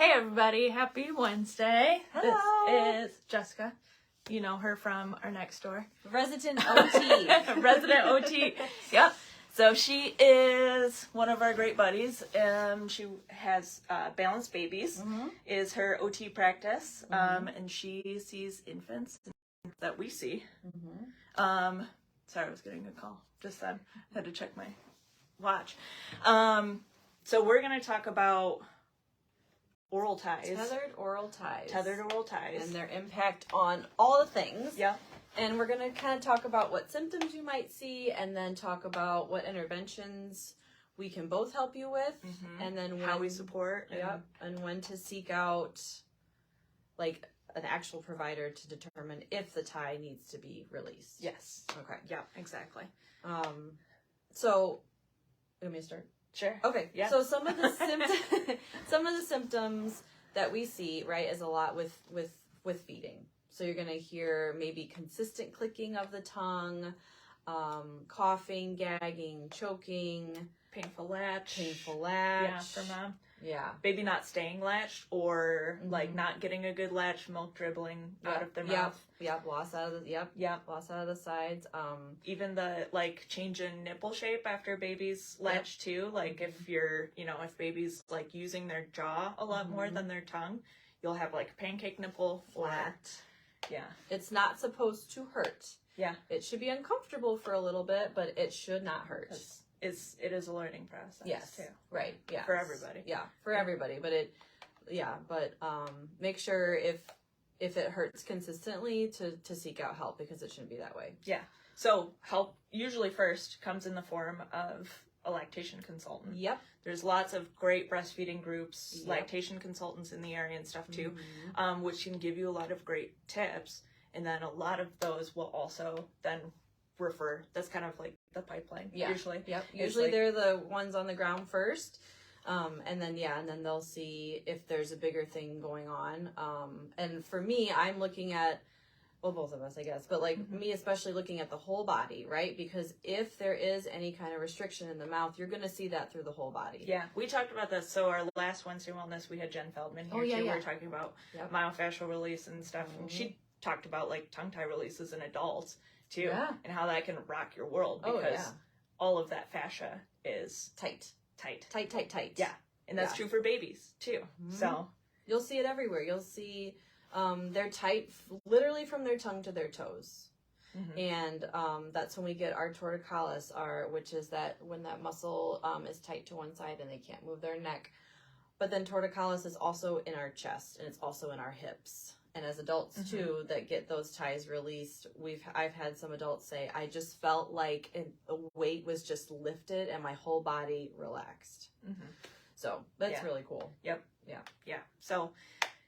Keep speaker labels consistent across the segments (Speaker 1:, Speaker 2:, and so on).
Speaker 1: Hey everybody, happy Wednesday.
Speaker 2: Hello.
Speaker 1: This is Jessica. You know her from our next door.
Speaker 2: Resident OT.
Speaker 1: Resident OT. Yep. So she is one of our great buddies. She has Balanced Babies, is her OT practice, and she sees infants that we see. Sorry, I was getting a call just then. Had to check my watch. So we're going to talk about oral ties.
Speaker 2: Tethered oral ties.
Speaker 1: Tethered oral ties.
Speaker 2: And their impact on all the things.
Speaker 1: Yeah.
Speaker 2: And we're going to kind of talk about what symptoms you might see, and then talk about what interventions we can both help you with, and then
Speaker 1: how we support.
Speaker 2: And when to seek out, like, an actual provider to determine if the tie needs to be released.
Speaker 1: Yes.
Speaker 2: Okay.
Speaker 1: Yeah, exactly.
Speaker 2: So, let me start.
Speaker 1: Sure.
Speaker 2: Okay.
Speaker 1: Yeah.
Speaker 2: So some of the symptoms that we see, right, is a lot with feeding. So you're gonna hear maybe consistent clicking of the tongue, coughing, gagging, choking,
Speaker 1: Painful latch.
Speaker 2: Yeah,
Speaker 1: for mom.
Speaker 2: Yeah.
Speaker 1: Baby not staying latched, or like not getting a good latch, milk dribbling out of their mouth.
Speaker 2: Yep. Loss out of the sides.
Speaker 1: Even the like change in nipple shape after baby's latch too. Like if you're, if baby's like using their jaw a lot more than their tongue, you'll have like pancake nipple
Speaker 2: Flat.
Speaker 1: Yeah.
Speaker 2: It's not supposed to hurt.
Speaker 1: Yeah.
Speaker 2: It should be uncomfortable for a little bit, but it should not hurt.
Speaker 1: It is a learning process too.
Speaker 2: Right. Yeah.
Speaker 1: For everybody.
Speaker 2: Yeah, for everybody. But make sure if it hurts consistently to seek out help, because it shouldn't be that way.
Speaker 1: Yeah. So help usually first comes in the form of a lactation consultant.
Speaker 2: Yep.
Speaker 1: There's lots of great breastfeeding groups, lactation consultants in the area and stuff too, which can give you a lot of great tips. And then a lot of those will also then refer. That's kind of like the pipeline. Usually.
Speaker 2: Yep. Usually they're the ones on the ground first. And then they'll see if there's a bigger thing going on. And for me, I'm looking at, well, both of us, I guess, but like me, especially looking at the whole body, right? Because if there is any kind of restriction in the mouth, you're going to see that through the whole body.
Speaker 1: Yeah. We talked about this. So our last Wednesday Wellness, we had Jen Feldman here too. We were talking about myofascial release and stuff. And she talked about like tongue tie releases in adults too, and how that can rock your world, because all of that fascia is tight.
Speaker 2: Tight.
Speaker 1: Yeah. And that's true for babies too. So
Speaker 2: you'll see it everywhere. You'll see they're tight literally from their tongue to their toes. And that's when we get our torticollis, which is that when that muscle is tight to one side and they can't move their neck. But then torticollis is also in our chest, and it's also in our hips. And as adults too, that get those ties released, I've had some adults say, I just felt like a weight was just lifted and my whole body relaxed. So that's really cool.
Speaker 1: Yep. Yeah. So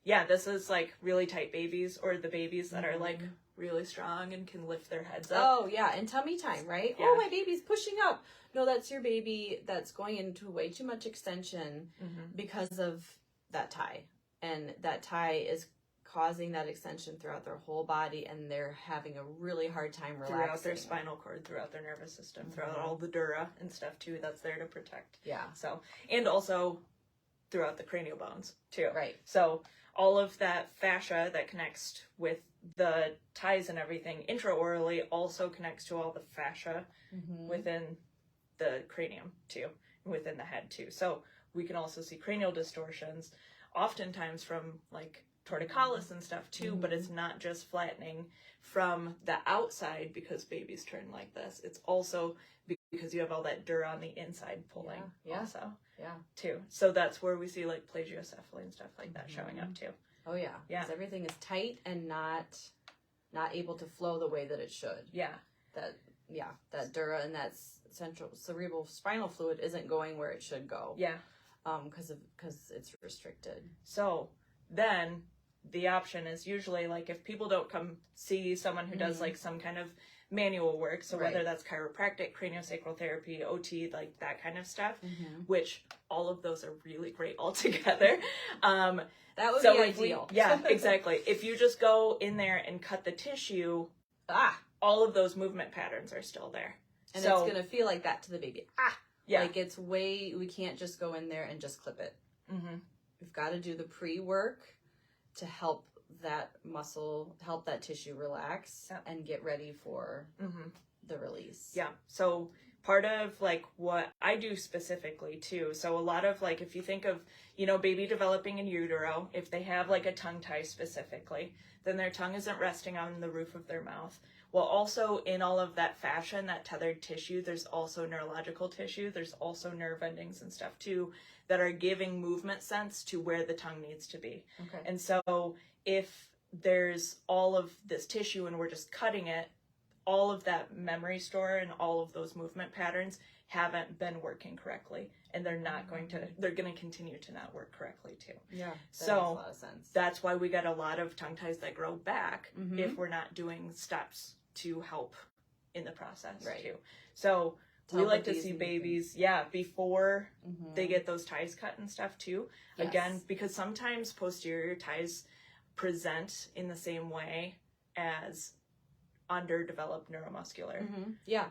Speaker 1: this is like really tight babies, or the babies that are like really strong and can lift their heads up.
Speaker 2: Oh yeah, and tummy time, right? Yeah. Oh, my baby's pushing up. No, that's your baby that's going into way too much extension because of that tie. And that tie is causing that extension throughout their whole body, and they're having a really hard time relaxing.
Speaker 1: Throughout their spinal cord, throughout their nervous system, throughout all the dura and stuff too, that's there to protect.
Speaker 2: Yeah.
Speaker 1: So, and also throughout the cranial bones too.
Speaker 2: Right.
Speaker 1: So all of that fascia that connects with the ties and everything intraorally also connects to all the fascia within the cranium too, within the head too. So we can also see cranial distortions, oftentimes from like torticollis and stuff too, but it's not just flattening from the outside because babies turn like this. It's also because you have all that dura on the inside pulling also too. So that's where we see like plagiocephaly and stuff like that showing up too.
Speaker 2: Oh yeah. Because everything is tight and not able to flow the way that it should. That dura and that central cerebral spinal fluid isn't going where it should go. Because it's restricted.
Speaker 1: So then the option is usually like if people don't come see someone who does like some kind of manual work, so whether that's chiropractic, craniosacral therapy, OT, like that kind of stuff, which all of those are really great all together.
Speaker 2: That would be ideal.
Speaker 1: Exactly. If you just go in there and cut the tissue, all of those movement patterns are still there.
Speaker 2: And it's going to feel like that to the baby. Like we can't just go in there and just clip it. We've got to do the pre-work to help that muscle, help that tissue relax and get ready for the release.
Speaker 1: Yeah. So part of like what I do specifically too. So a lot of like, if you think of, you know, baby developing in utero, if they have like a tongue tie specifically, then their tongue isn't resting on the roof of their mouth. Well, also in all of that fascia and that tethered tissue, there's also neurological tissue. There's also nerve endings and stuff too that are giving movement sense to where the tongue needs to be.
Speaker 2: Okay.
Speaker 1: And so if there's all of this tissue and we're just cutting it, all of that memory store and all of those movement patterns haven't been working correctly, and they're going to continue to not work correctly too.
Speaker 2: Yeah, that
Speaker 1: so
Speaker 2: makes a lot of sense.
Speaker 1: That's why we get a lot of tongue ties that grow back if we're not doing steps to help in the process too. So we like to see babies, before they get those ties cut and stuff too. Yes. Again, because sometimes posterior ties present in the same way as underdeveloped neuromuscular.
Speaker 2: Yeah.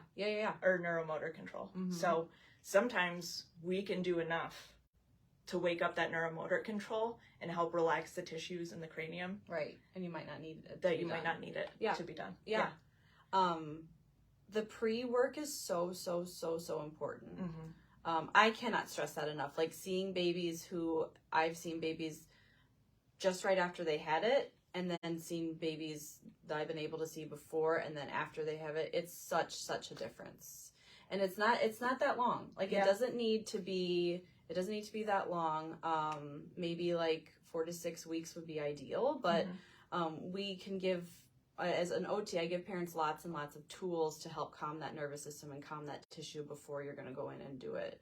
Speaker 1: Or neuromotor control. So sometimes we can do enough to wake up that neuromotor control and help relax the tissues in the cranium.
Speaker 2: Right. And you might not need it.
Speaker 1: Might not need it to be done.
Speaker 2: Yeah. The pre-work is so important. I cannot stress that enough. Like seeing babies I've seen babies just right after they had it, and then seeing babies that I've been able to see before and then after they have it, it's such a difference. And it's not that long. Like it doesn't need to be that long. Maybe like 4 to 6 weeks would be ideal, but we can give, as an OT, I give parents lots and lots of tools to help calm that nervous system and calm that tissue before you're going to go in and do it.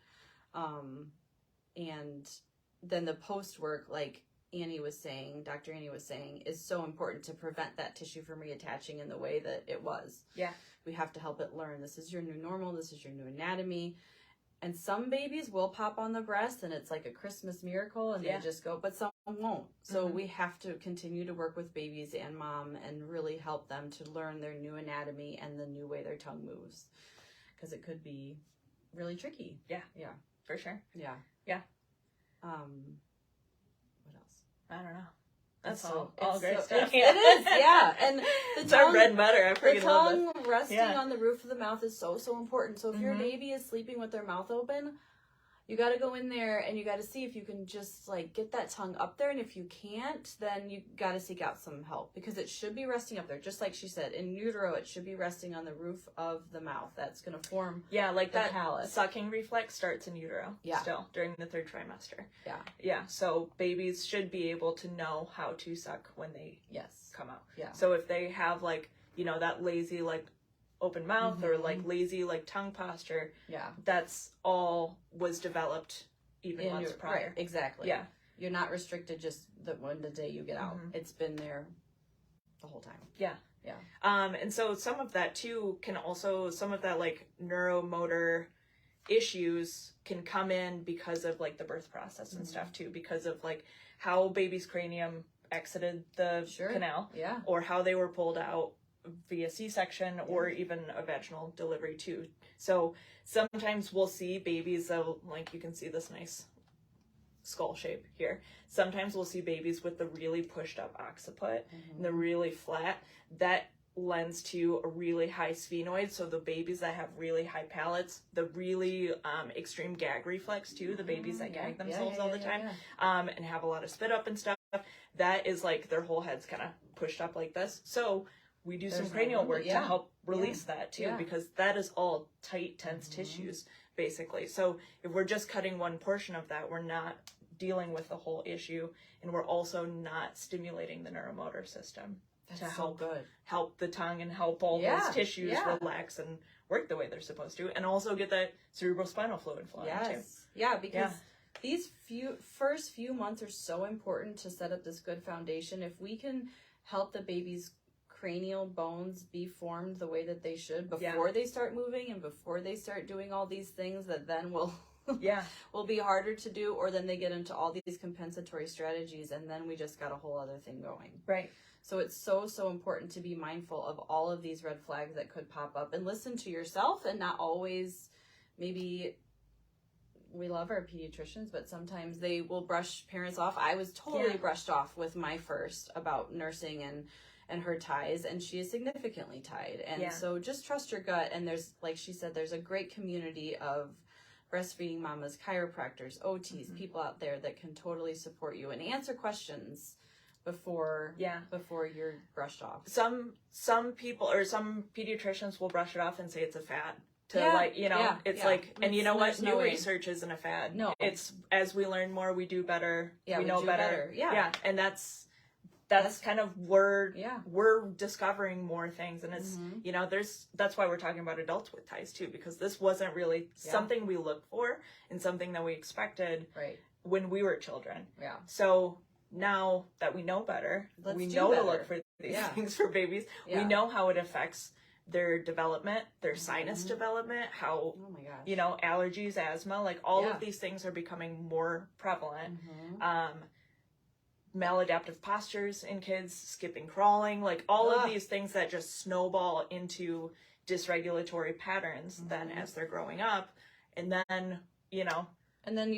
Speaker 2: And then the post work, like Dr. Annie was saying, is so important to prevent that tissue from reattaching in the way that it was. Yeah. We have to help it learn, this is your new normal, this is your new anatomy. And some babies will pop on the breast and it's like a Christmas miracle and they just go, but some won't. So we have to continue to work with babies and mom and really help them to learn their new anatomy and the new way their tongue moves. Because it could be really tricky. Yeah. Yeah.
Speaker 1: For sure.
Speaker 2: Yeah.
Speaker 1: Yeah.
Speaker 2: What else?
Speaker 1: I don't know. That's all great stuff.
Speaker 2: It is, yeah. And
Speaker 1: it's our bread and butter. I freaking love it.
Speaker 2: The tongue resting on the roof of the mouth is so important. So if your baby is sleeping with their mouth open, you got to go in there and you got to see if you can just like get that tongue up there. And if you can't, then you got to seek out some help because it should be resting up there. Just like she said, in utero, it should be resting on the roof of the mouth. That's going to form
Speaker 1: like
Speaker 2: the
Speaker 1: that
Speaker 2: palate.
Speaker 1: Sucking reflex starts in utero still during the 3rd trimester.
Speaker 2: Yeah.
Speaker 1: Yeah. So babies should be able to know how to suck when they come out.
Speaker 2: Yeah.
Speaker 1: So if they have like, you know, that lazy like open mouth or like lazy like tongue posture, that's all was developed even months prior.
Speaker 2: Right, exactly.
Speaker 1: Yeah.
Speaker 2: You're not restricted just the day you get out. It's been there the whole time.
Speaker 1: Yeah.
Speaker 2: Yeah.
Speaker 1: And so some of that too can also, some of that like neuromotor issues can come in because of like the birth process and stuff too, because of like how baby's cranium exited the canal or how they were pulled out via C-section or even a vaginal delivery too. So sometimes we'll see babies, like you can see this nice skull shape here. Sometimes we'll see babies with the really pushed up occiput and the really flat. That lends to a really high sphenoid. So the babies that have really high palates, the really extreme gag reflex too, the babies that gag themselves all the time and have a lot of spit up and stuff, that is like their whole head's kind of pushed up like this. So we do some cranial work to help release that too, because that is all tight, tense tissues, basically. So if we're just cutting one portion of that, we're not dealing with the whole issue, and we're also not stimulating the neuromotor system to help the tongue and help all those tissues relax and work the way they're supposed to, and also get that cerebrospinal fluid flowing too.
Speaker 2: Yeah, because these first few months are so important to set up this good foundation. If we can help the baby's cranial bones be formed the way that they should before they start moving and before they start doing all these things that then will be harder to do, or then they get into all these compensatory strategies and then we just got a whole other thing going. Right. So it's so important to be mindful of all of these red flags that could pop up and listen to yourself and not always maybe we love our pediatricians, but sometimes they will brush parents off. I was totally brushed off with my first about nursing and her ties, and she is significantly tied. And so just trust your gut. And there's, like she said, there's a great community of breastfeeding mamas, chiropractors, OTs, people out there that can totally support you and answer questions before you're brushed off.
Speaker 1: Some people or some pediatricians will brush it off and say it's a fad. Like, and you know what? New research isn't a fad. No. It's, as we learn more, we do better. We know better. Yeah. And that's kind of we're discovering more things. And it's, that's why we're talking about adults with ties too, because this wasn't really something we looked for and something that we expected when we were children. Yeah. So now that we know better, we know to look for these things for babies. Yeah. We know how it affects their development, their sinus development, how, allergies, asthma, like all of these things are becoming more prevalent. Maladaptive postures in kids, skipping, crawling, like all of these things that just snowball into dysregulatory patterns then as they're growing up. And then,
Speaker 2: and then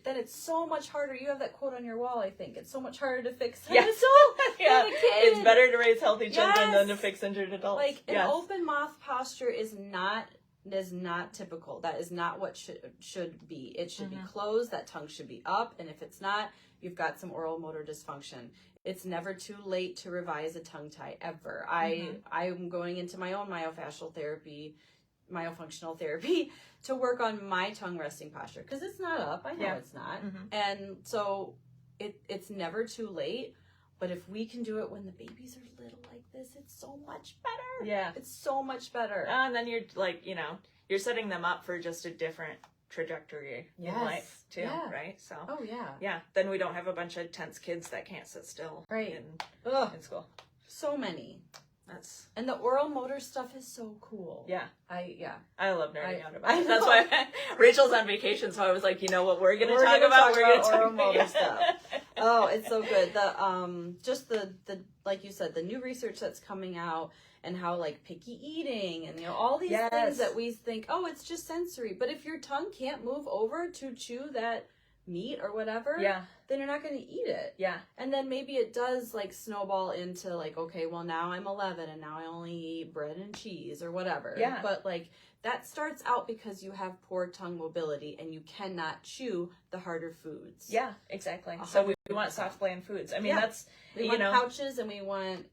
Speaker 2: it's so much harder. You have that quote on your wall, I think. It's so much harder to fix than
Speaker 1: It's better to raise healthy children than to fix injured adults.
Speaker 2: Like an open mouth posture is not typical. That is not what should be. It should be closed. That tongue should be up. And if it's not, you've got some oral motor dysfunction. It's never too late to revise a tongue tie ever. I'm going into my own myofunctional therapy to work on my tongue resting posture because it's not up. I know it's not. And so it's never too late. But if we can do it when the babies are little like this, it's so much better. Yeah. It's so much better.
Speaker 1: And then you're like, you're setting them up for just a different trajectory in life too, right? So then we don't have a bunch of tense kids that can't sit still in school.
Speaker 2: So many. And the oral motor stuff is so cool.
Speaker 1: I love nerding out about it. That's why Rachel's on vacation, so I was like, you know what we're gonna talk about? We're gonna talk
Speaker 2: oral motor stuff. Oh, it's so good. The just the like you said, the new research that's coming out and how like picky eating and all these things that we think, oh, it's just sensory. But if your tongue can't move over to chew that meat or whatever, then you're not going to eat it. Yeah. And then maybe it does like snowball into like, okay, well now I'm 11 and now I only eat bread and cheese or whatever. Yeah. But like that starts out because you have poor tongue mobility and you cannot chew the harder foods.
Speaker 1: Yeah, exactly. 100%. So we want soft, bland foods. I mean, that's,
Speaker 2: we want pouches and we want,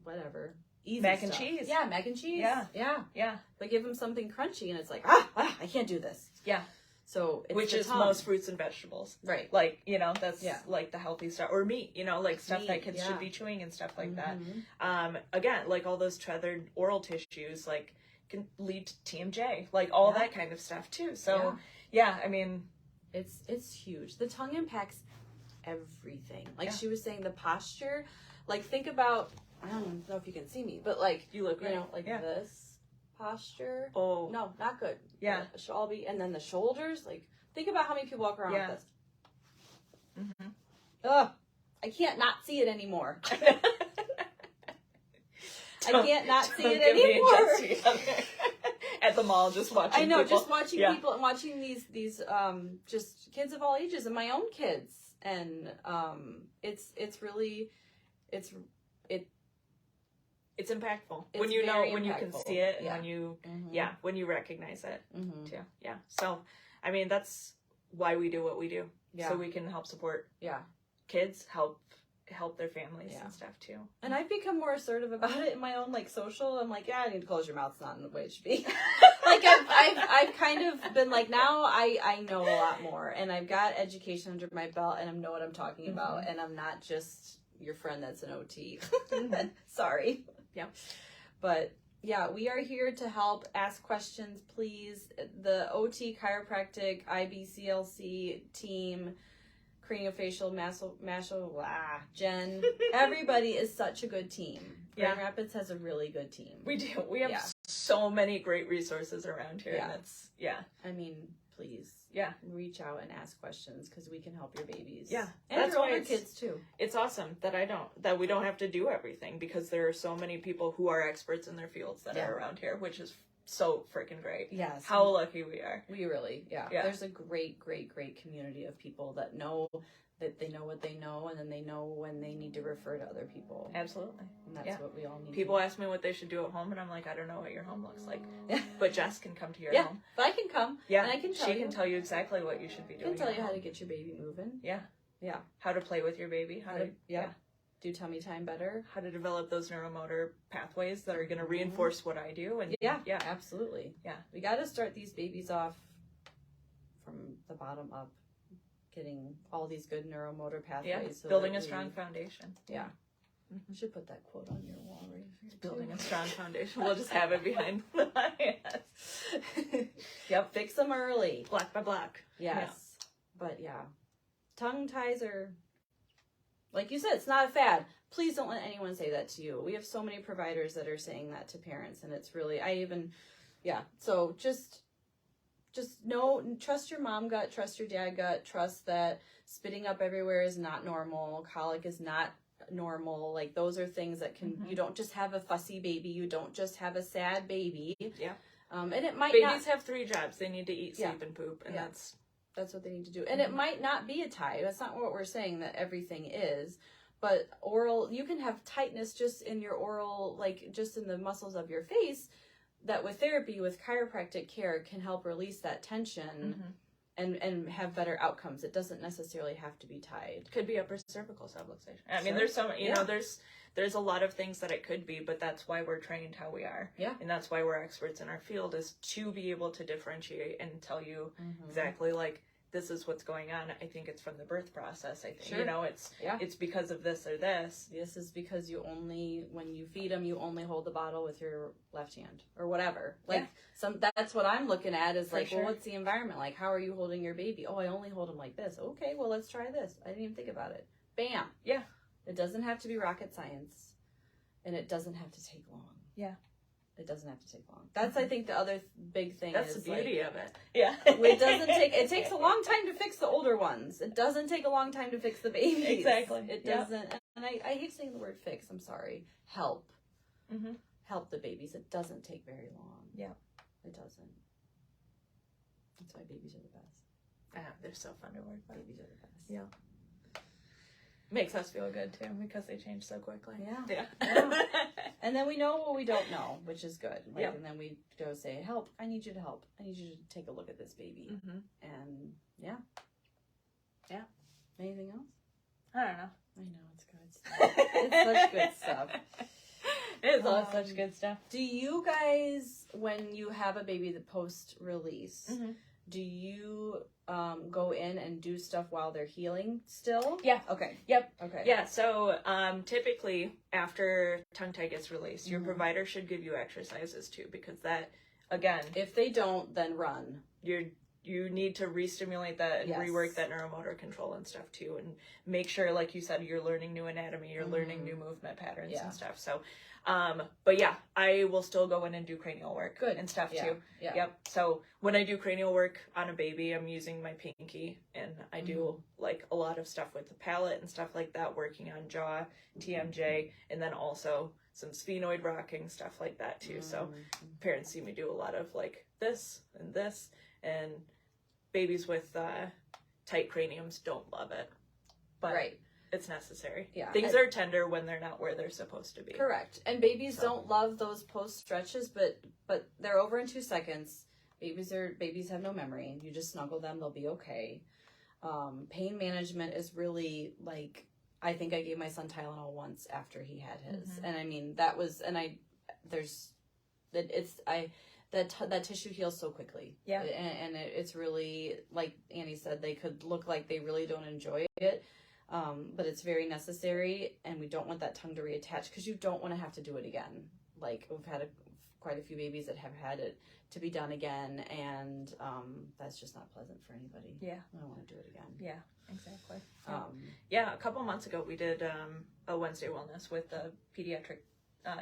Speaker 2: whatever. Easy
Speaker 1: mac and cheese.
Speaker 2: Yeah, mac and cheese. Yeah. But give them something crunchy and it's like, I can't do this. Yeah. So it's
Speaker 1: which is tongue. Most fruits and vegetables. Right. Like, that's like the healthy stuff. Or meat, like stuff that kids should be chewing and stuff like that. Again, like all those tethered oral tissues, like can lead to TMJ, like all that kind of stuff too. So I mean,
Speaker 2: it's huge. The tongue impacts everything. Like she was saying, the posture, like think about, I don't know if you can see me, but like,
Speaker 1: you look great.
Speaker 2: This posture.
Speaker 1: Oh.
Speaker 2: No, not good. Yeah. And then the shoulders, like think about how many people walk around with this. Ugh. I can't not see it anymore. I can't not see it anymore.
Speaker 1: At the mall, just watching.
Speaker 2: I know,
Speaker 1: people.
Speaker 2: Just watching people and watching these just kids of all ages and my own kids, and it's really
Speaker 1: it's impactful when you know, when you can see it, and when you when you recognize it too. Yeah. So, I mean, that's why we do what we do. Yeah. So we can help support kids, help their families and stuff too.
Speaker 2: And I've become more assertive about it in my own like social. I'm like, I need to close your mouth. It's not in the way it should be. Like I've kind of been like, now I know a lot more, and I've got education under my belt, and I know what I'm talking about, and I'm not just your friend that's an OT. Sorry. Yeah. But yeah, we are here to help. Ask questions, please. The OT chiropractic IBCLC team, craniofacial, Jen, everybody is such a good team. Grand Rapids has a really good team.
Speaker 1: We do. We have so many great resources around here.
Speaker 2: Yeah.
Speaker 1: And it's,
Speaker 2: I mean, please. Yeah. Reach out and ask questions because we can help your babies.
Speaker 1: Yeah.
Speaker 2: And your older kids too.
Speaker 1: It's awesome that we don't have to do everything because there are so many people who are experts in their fields that are around here, which is so freaking great.
Speaker 2: Yes.
Speaker 1: How lucky we are.
Speaker 2: We really, yeah. There's a great, great, great community of people that know that they know what they know, and then they know when they need to refer to other people.
Speaker 1: Absolutely.
Speaker 2: And that's what we all need.
Speaker 1: People ask me what they should do at home, and I'm like, I don't know what your home looks like. But Jess can come to your home.
Speaker 2: But I can come.
Speaker 1: Yeah.
Speaker 2: And I can tell
Speaker 1: she can tell you exactly what you should be doing.
Speaker 2: I can tell you how to get your baby moving.
Speaker 1: Yeah.
Speaker 2: Yeah.
Speaker 1: How to play with your baby. How to
Speaker 2: do tummy time better.
Speaker 1: How to develop those neuromotor pathways that are going to reinforce what I do. And
Speaker 2: yeah, absolutely.
Speaker 1: Yeah.
Speaker 2: We got to start these babies off from the bottom up, getting all these good neuromotor pathways.
Speaker 1: Yeah,
Speaker 2: so
Speaker 1: building a strong foundation.
Speaker 2: Yeah. We should put that quote on your wall right here.
Speaker 1: Building a strong foundation. We'll just have it behind the yes.
Speaker 2: Yep, fix them early.
Speaker 1: Block by block.
Speaker 2: Yes. Yeah. But yeah, tongue ties are, like you said, it's not a fad. Please don't let anyone say that to you. We have so many providers that are saying that to parents, and it's really, so just know, trust your mom gut, trust your dad gut, trust that spitting up everywhere is not normal, colic is not normal. Like, those are things that can, you don't just have a fussy baby, you don't just have a sad baby.
Speaker 1: Yeah.
Speaker 2: And it might
Speaker 1: Babies have 3 jobs. They need to eat, sleep, and poop, and
Speaker 2: that's what they need to do. And it might not be a tie. That's not what we're saying that everything is. But oral, you can have tightness just in your oral, like just in the muscles of your face, that with therapy, with chiropractic care, can help release that tension and have better outcomes. It doesn't necessarily have to be tied.
Speaker 1: Could be upper cervical subluxation. I mean, there's some, you know, there's a lot of things that it could be, but that's why we're trained how we are. Yeah. And that's why we're experts in our field, is to be able to differentiate and tell you exactly, like, this is what's going on. I think it's from the birth process. I think, you know, it's because of this or this.
Speaker 2: This is because you only, when you feed them, you only hold the bottle with your left hand or whatever. Like, that's what I'm looking at is like, well, what's the environment like? How are you holding your baby? Oh, I only hold him like this. Okay, well, let's try this. I didn't even think about it. Bam.
Speaker 1: Yeah.
Speaker 2: It doesn't have to be rocket science, and it doesn't have to take long.
Speaker 1: Yeah.
Speaker 2: It doesn't have to take long. That's, I think, the other big thing.
Speaker 1: That's
Speaker 2: is
Speaker 1: the beauty
Speaker 2: like,
Speaker 1: of it. Yeah.
Speaker 2: It takes a long time to fix the older ones. It doesn't take a long time to fix the babies.
Speaker 1: Exactly.
Speaker 2: It doesn't. And I hate saying the word fix. I'm sorry. Help. Help the babies. It doesn't take very long.
Speaker 1: Yeah.
Speaker 2: It doesn't. That's why babies are the best.
Speaker 1: They're so fun to work with.
Speaker 2: Babies are the best.
Speaker 1: Yeah. Makes us feel good too, because they change so quickly.
Speaker 2: Yeah. And then we know what we don't know, which is good. Like, and then we go say, help, I need you to help. I need you to take a look at this baby. And yeah. Anything else?
Speaker 1: I don't know.
Speaker 2: I know, it's good stuff. It's such good stuff.
Speaker 1: It is all such good stuff.
Speaker 2: Do you guys, when you have a baby that post-release, do you go in and do stuff while they're healing still?
Speaker 1: Yeah.
Speaker 2: Okay.
Speaker 1: Yep.
Speaker 2: Okay.
Speaker 1: Yeah, so typically after tongue tie gets released, your provider should give you exercises too, because that, again,
Speaker 2: if they don't, then run.
Speaker 1: You need to re-stimulate that and rework that neuromotor control and stuff too, and make sure, like you said, you're learning new anatomy, you're learning new movement patterns and stuff. So, but yeah, I will still go in and do cranial work and stuff too. Yeah. Yep. So when I do cranial work on a baby, I'm using my pinky, and I do like a lot of stuff with the palate and stuff like that, working on jaw, TMJ, and then also some sphenoid rocking, stuff like that too. So parents see me do a lot of like this, and babies with tight craniums don't love it, but it's necessary. Yeah, things are tender when they're not where they're supposed to be.
Speaker 2: Correct. And babies don't love those post stretches, but they're over in 2 seconds. Babies have no memory. You just snuggle them, they'll be okay. Pain management is really, like, I think I gave my son Tylenol once after he had his, and I mean that tissue heals so quickly. Yeah. And it's really, like Annie said, they could look like they really don't enjoy it. But it's very necessary, and we don't want that tongue to reattach, because you don't want to have to do it again. Like, we've had quite a few babies that have had it to be done again, and that's just not pleasant for anybody. Yeah. I don't want to do it again.
Speaker 1: Yeah, exactly. A couple months ago, we did a Wednesday Wellness with a pediatric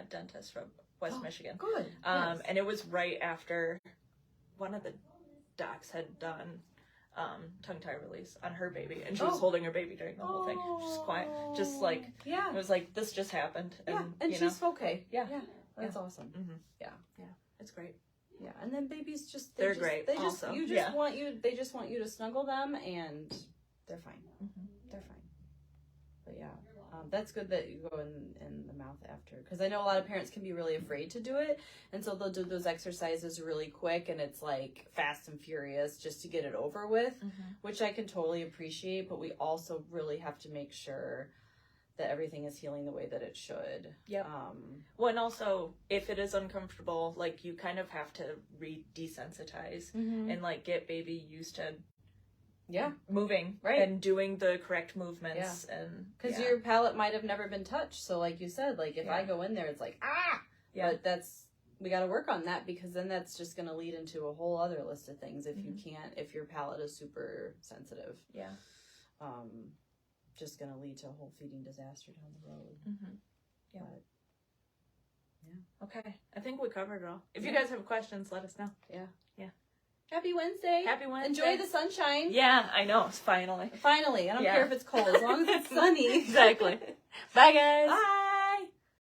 Speaker 1: dentist from West Michigan.
Speaker 2: Good.
Speaker 1: And it was right after one of the docs had done tongue tie release on her baby, and she was holding her baby during the whole thing. Just quiet, just like, it was like, this just happened. And,
Speaker 2: and she's okay.
Speaker 1: Yeah.
Speaker 2: That's awesome.
Speaker 1: Yeah, it's great.
Speaker 2: Yeah, and then babies just
Speaker 1: they're great.
Speaker 2: They
Speaker 1: also.
Speaker 2: They just want you to snuggle them, and they're fine. They're fine. But yeah, that's good that you go in the mouth after, because I know a lot of parents can be really afraid to do it, and so they'll do those exercises really quick, and it's like fast and furious just to get it over with, which I can totally appreciate. But we also really have to make sure that everything is healing the way that it should.
Speaker 1: Yep. Well, and also, if it is uncomfortable, like, you kind of have to desensitize and, like, get baby used to moving and doing the correct movements. And
Speaker 2: because your palate might have never been touched. So, like you said, like, if I go in there, it's like, but we got to work on that, because then that's just going to lead into a whole other list of things if your palate is super sensitive.
Speaker 1: Yeah.
Speaker 2: Just going to lead to a whole feeding disaster down the road.
Speaker 1: Yeah.
Speaker 2: But, yeah.
Speaker 1: Okay. I think we covered it all. If you guys have questions, let us know.
Speaker 2: Yeah.
Speaker 1: Yeah.
Speaker 2: Happy Wednesday.
Speaker 1: Happy Wednesday.
Speaker 2: Enjoy the sunshine.
Speaker 1: Yeah, I know. Finally.
Speaker 2: Finally. I don't care if it's cold, as long as it's sunny.
Speaker 1: Exactly. Bye, guys.
Speaker 2: Bye.